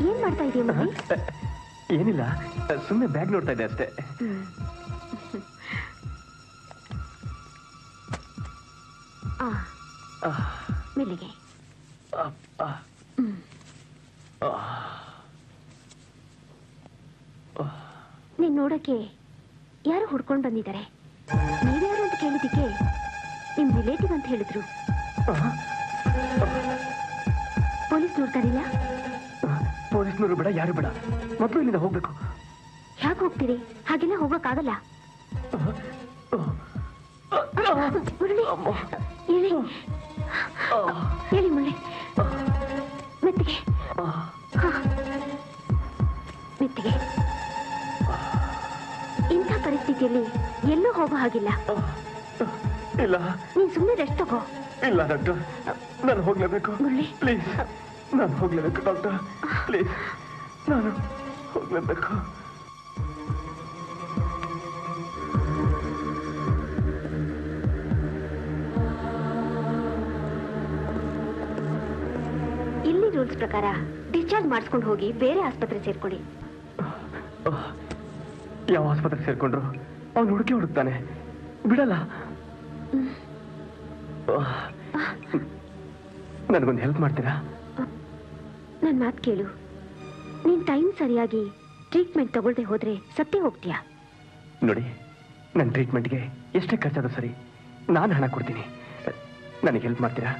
ಏನ್ ಮಾಡ್ತಾ ಇದೀಯ? ಏನಿಲ್ಲ, ಸುಮ್ಮನೆ ಬ್ಯಾಗ್ ನೋಡ್ತಾ ಇದ್ದೆ ಅಷ್ಟೇ. ಮೆಲ್ಲಿಗೆ. ನೀನ್ ನೋಡಕ್ಕೆ ಯಾರು ಹುಡ್ಕೊಂಡು ಬಂದಿದ್ದಾರೆ. ನೀವ್ಯಾರು ಅಂತ ಕೇಳಿದಕ್ಕೆ ನಿಮ್ ರಿಲೇಟಿವ್ ಅಂತ ಹೇಳಿದ್ರು. ಪೊಲೀಸ್ ನೋಡ್ತಾರಿಲ್ಲ? ಪೊಲೀಸ್ನವರು ಬೇಡ, ಯಾರು ಬೇಡ, ಮೊದಲು ಇಲ್ಲಿಂದ ಹೋಗ್ಬೇಕು. ಯಾಕೆ ಹೋಗ್ತೀರಿ? ಹಾಗೆಲ್ಲ ಹೋಗಕ್ಕಾಗಲ್ಲ. ಮುರಳಿ, ಹೇಳಿ ಹೇಳಿ ಮುರಳಿ. ಮೆತ್ತಿಗೆ ಮೆತ್ತಿಗೆ. ಇಂಥ ಪರಿಸ್ಥಿತಿಯಲ್ಲಿ ಎಲ್ಲೂ ಹೋಗೋ ಹಾಗಿಲ್ಲ. ಇಲ್ಲ, ನೀನ್ ಸುಮ್ಮನೆ ರೆಸ್ಟ್ ತಗೋ. ಇಲ್ಲ ಡಾಕ್ಟರ್, ನಾನು ಹೋಗ್ಲೇಬೇಕು. ಮುರಳಿ ಪ್ಲೀಸ್, ನಾನು ಹೋಗ್ಲೇಬೇಕು ಡಾಕ್ಟರ್. ಪ್ಲೀಸ್, ನಾನು ಹೋಗ್ಲೇಬೇಕು. ಇಲ್ಲಿ ರೂಲ್ಸ್ ಪ್ರಕಾರ ಡಿಸ್ಚಾರ್ಜ್ ಮಾಡಿಸ್ಕೊಂಡು ಹೋಗಿ ಬೇರೆ ಆಸ್ಪತ್ರೆ ಸೇರ್ಕೊಳ್ಳಿ. ಯಾವ ಆಸ್ಪತ್ರೆ ಸೇರ್ಕೊಂಡ್ರು ಅವ್ನು ಹುಡುಕ್ತಾನೆ, ಬಿಡಲ್ಲ. ನನಗೊಂದು ಹೆಲ್ಪ್ ಮಾಡ್ತೀರಾ? ನನ್ನ ಮಾತು ಕೇಳು. ನೀನ್ ಟೈಮ್ ಸರಿಯಾಗಿ ಟ್ರೀಟ್ಮೆಂಟ್ ತಗೊಳ್ದೆ ಹೋದ್ರೆ ಸತ್ತೇ ಹೋಗ್ತೀಯಾ. ನೋಡಿ, ನನ್ನ ಟ್ರೀಟ್ಮೆಂಟ್ಗೆ ಎಷ್ಟೇ ಖರ್ಚಾದ್ರೂ ಸರಿ, ನಾನು ಹಣ ಕೊಡ್ತೀನಿ. ನನಗೆ ಹೆಲ್ಪ್ ಮಾಡ್ತೀರಾ?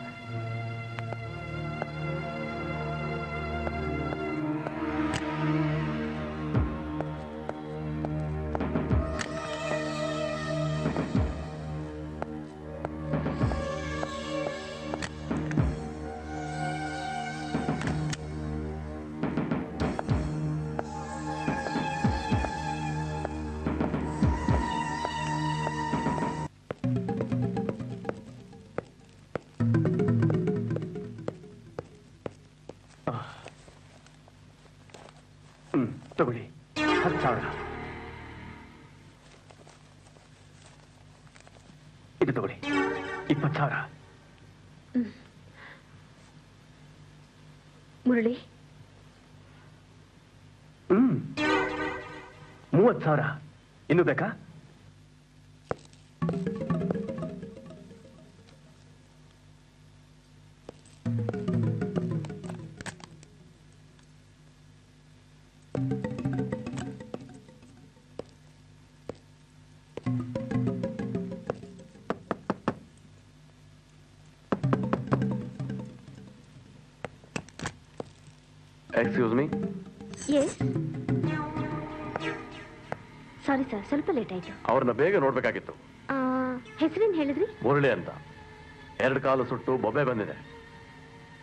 ತಗೊಳ್ಳಿ, 10,000. ಇದು ತಗೊಳ್ಳಿ, 20,000. ಮುರಳಿ, 30,000. ಇನ್ನು ಬೇಕಾ? Excuse me. Yes. Sorry sir, ಸ್ವಲ್ಪ ಲೇಟ್ ಆಯ್ತು. ಅವ್ರನ್ನ ಬೇಗ ನೋಡ್ಬೇಕಾಗಿತ್ತು. ಹೆಸರೇನು ಹೇಳಿದ್ರಿ? ಮುರಳಿ ಅಂತ. 2 ಕಾಲು ಸುಟ್ಟು ಬೊಬ್ಬೆ ಬಂದಿದೆ.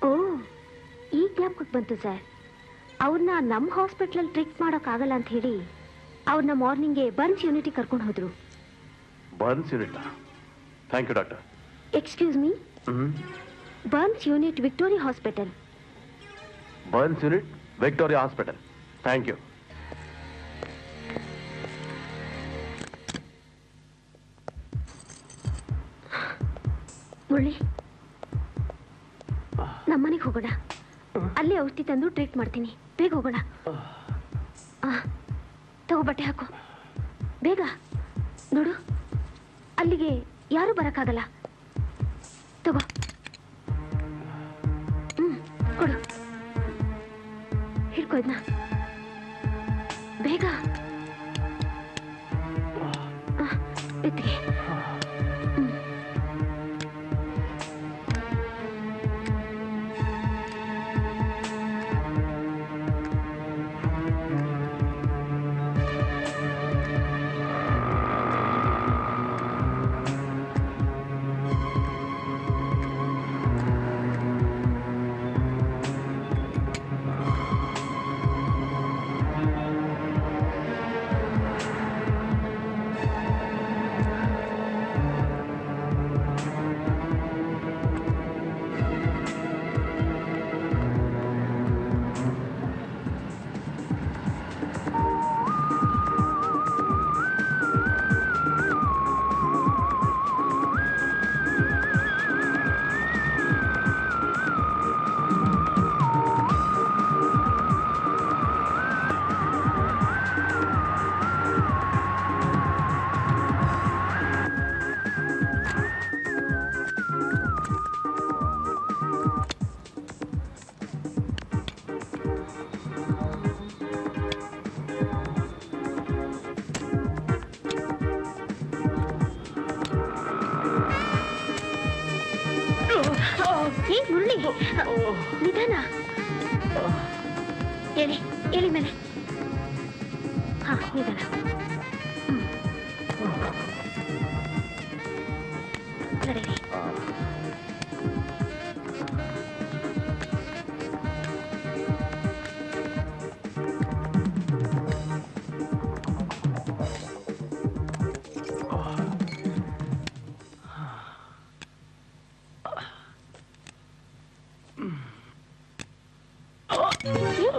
ಓ, ಈ ಜ್ಞಾಪಕಕ್ಕೆ ಬಂತು ಸರ್. ಅವ್ರನ್ನ ನಮ್ಮ ಹಾಸ್ಪಿಟ್ಲಲ್ಲಿ ಟ್ರೀಟ್ ಮಾಡೋಕ್ಕಾಗಲ್ಲ ಅಂತ ಹೇಳಿ ಅವ್ರನ್ನ ಮಾರ್ನಿಂಗ್ಗೆ ಬರ್ನ್ಸ್ ಯೂನಿಟಿ ಕರ್ಕೊಂಡು ಹೋದ್ರು. Burns unit? Thank you doctor. Excuse me. Burns unit Victoria hospital. Burns unit Victoria hospital. Thank you. Murali, ನಮ್ಮನೆಗೆ ಹೋಗೋಣ. ಅಲ್ಲಿ ಔಷಧಿ ತಂದು ಟ್ರೀಟ್ ಮಾಡ್ತೀನಿ. ಬೇಗ ಹೋಗೋಣ. ತಗೋ, ಬಟ್ಟೆ ಹಾಕು ಬೇಗ. ನೋಡು, ಅಲ್ಲಿಗೆ ಯಾರು ಬರಕ್ಕಾಗಲ್ಲ. ತಗೋ. ಕೊಡು, ಹಿಡ್ಕೋ ಇದನ್ನ ಬೇಗ. ಎತ್ತಿಗೆ. ಹೇ ಮುರಳಿ, ನಿಧಾನ. ಹೇಳಿ ಹೇಳಿ ಮೇಲೆ. ಹಾ, ನಿಧಾನ. ನಡೀರಿ.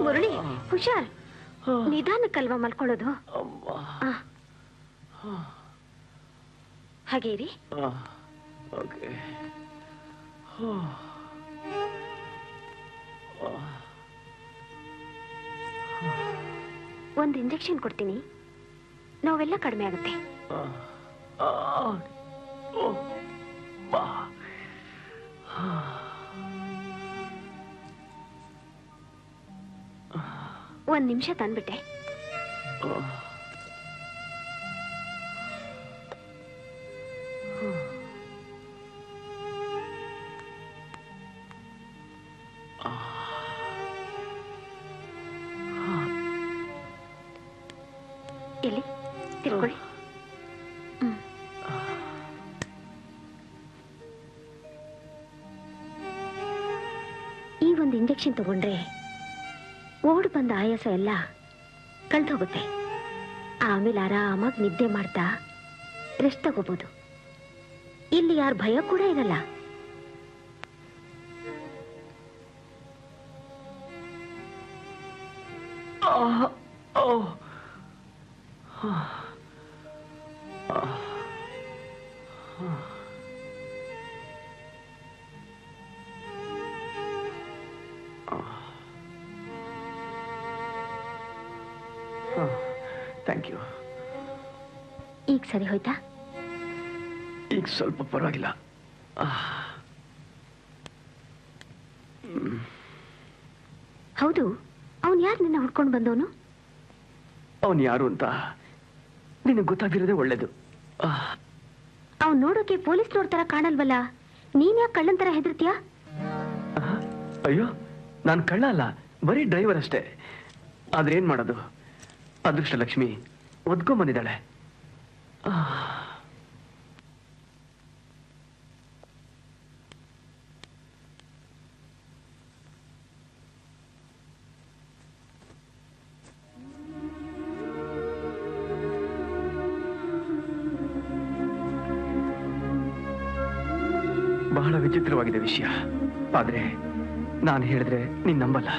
ಮುರಳಿ, ಹುಷಾರ್. ನಿಧಾನಕ್ಕಲ್ವಾ ಮಲ್ಕೊಳ್ಳೋದು? ಹಾಗೆ ಇರಿ. ಒಂದು ಇಂಜೆಕ್ಷನ್ ಕೊಡ್ತೀನಿ, ನೋವೆಲ್ಲ ಕಡಿಮೆ ಆಗುತ್ತೆ. ಒಂದ್ ನಿಮಿಷ ತಂದ್ಬಿಟ್ಟೆ. ಎಲ್ಲಿ ತಿರ್ಕೊಳ್ಳಿ. ಈ ಒಂದು ಇಂಜೆಕ್ಷನ್ ತಗೊಂಡ್ರೆ ಓಡ್ ಬಂದ ಆಯಾಸ ಎಲ್ಲ ಕಳ್ದು ಹೋಗುತ್ತೆ. ಆಮೇಲೆ ಆರಾಮಾಗಿ ನಿದ್ದೆ ಮಾಡ್ತಾ ರೆಸ್ಟ್ ತಗೋಬಹುದು. ಇಲ್ಲಿ ಯಾರ ಭಯ ಕೂಡ ಇರಲ್ಲ. Thank you. ಈಗ ಸರಿ ಹೋಯ್ತಾ? ಈಗ ಸ್ವಲ್ಪ ಪರವಾಗಿಲ್ಲ. ಹೌದು, ಅವನು ಯಾರು ನಿನ್ನ ಹುಡ್ಕೊಂಡು ಬಂದವನು? ಅವನು ಯಾರು ಅಂತ ನಿನಗೆ ಗೊತ್ತಾಗಿರೋದೇ ಒಳ್ಳೇದು. ಅವ್ನು ನೋಡೋಕೆ ಪೊಲೀಸ್ ನೋಡ್ತಾರ ಕಾಣಲ್ವಲ್ಲ, ನೀನ್ ಯಾಕೆ ಕಳ್ಳನ್ ತರ ಹೆದರ್ತೀಯ? ಅಯ್ಯೋ, ನಾನು ಕಳ್ಳ ಅಲ್ಲ, ಬರೀ ಡ್ರೈವರ್ ಅಷ್ಟೇ. ಆದ್ರೆ ಏನ್ ಮಾಡೋದು, ಅದೃಷ್ಟ ಲಕ್ಷ್ಮಿ ಒದ್ಕೊಂಬಂದಿದ್ದಾಳೆ. ಬಹಳ ವಿಚಿತ್ರವಾಗಿದೆ ವಿಷಯ, ಆದ್ರೆ ನಾನು ಹೇಳಿದ್ರೆ ನೀನ್ ನಂಬಲ್ಲ.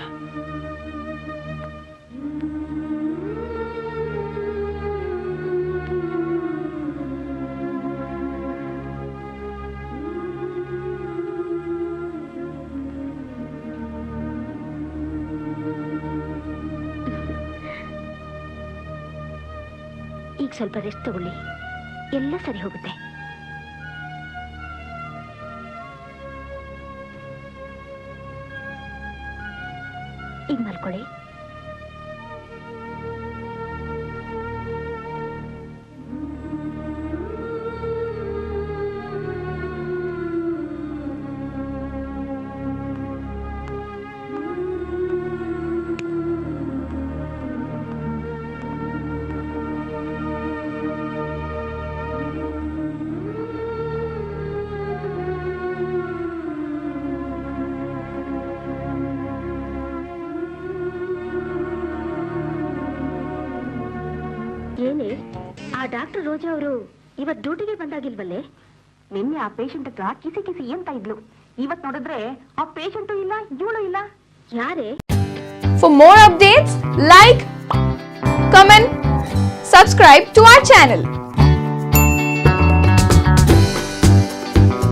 ಈಗ ಸ್ವಲ್ಪ ರೆಸ್ಟ್ ತಗೊಳ್ಳಿ, ಎಲ್ಲ ಸರಿ ಹೋಗುತ್ತೆ. ಈಗ ಮಲ್ಕೊಳ್ಳಿ. ಏನೇ ಆ ಡಾಕ್ಟರ್ ರೋಜಾ ಅವರು ಇವತ್ ಡ್ಯೂಟಿಗೆ ಬಂದಾಗಿಲ್ವಲ್ಲೇ? ನಿನ್ನೆ ಆ ಪೇಷಂಟ್ ಹತ್ರ ಕಿಸಿ ಕಿಸಿ ಅಂತ ಇದ್ಲು. ಇವತ್ ನೋಡಿದ್ರೆ ಆ ಪೇಷಂಟು ಇಲ್ಲ, ಇವಳು ಇಲ್ಲ. ಯಾರೇ? For more updates, like, comment, subscribe to our channel.